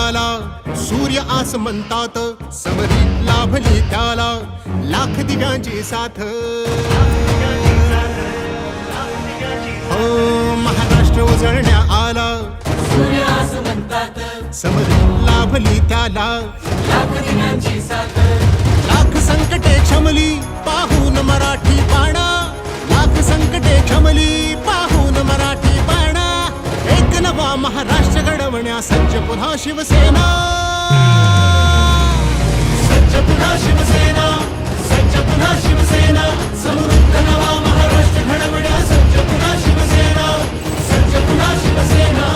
आला, सूर्य आसमंतात समरीत लाभली त्याला, लाख दिव्यांची साथ. हो महाराष्ट्र उजळण्या आला, सूर्य आसमंतात समरीत लाभली त्याला, लाख दिव्यांची साथ. लाख संकटे क्षमली पाहून मराठी बाणा, लाख संकटे क्षमली पाहून मराठी बाणा. एक नवा महाराष्ट्र घडवण्या सज्ज पुन्हा शिवसेना, सज्ज पुन्हा शिवसेना, सज्ज पुन्हा शिवसेना. समृद्ध नवा महाराष्ट्र घडवण्या सज्ज पुन्हा शिवसेना, सज्ज पुन्हा शिवसेना.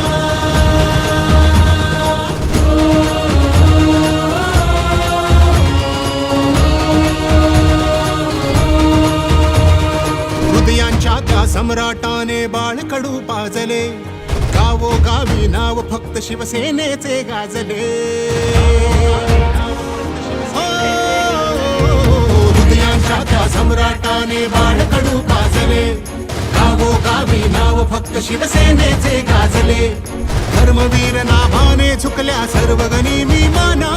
हृदयांच्या त्या सम्राटाने बाळकडू पाजले, गावोगावी नाव फक्त शिवसेनेचे गाजले. हो, हृदयांच्या त्या सम्राटाने बाळकडू पाजले, गावोगावी नाव फक्त शिवसेनेचे गाजले. धर्मवीर नाभाने झुकल्या सर्व गनिमी माना,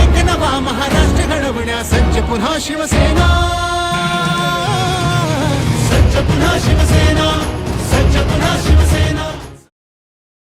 एक नवा महाराष्ट्र घडवण्या सज्ज पुन्हा शिवसेना, सज्ज पुन्हा शिवसेना.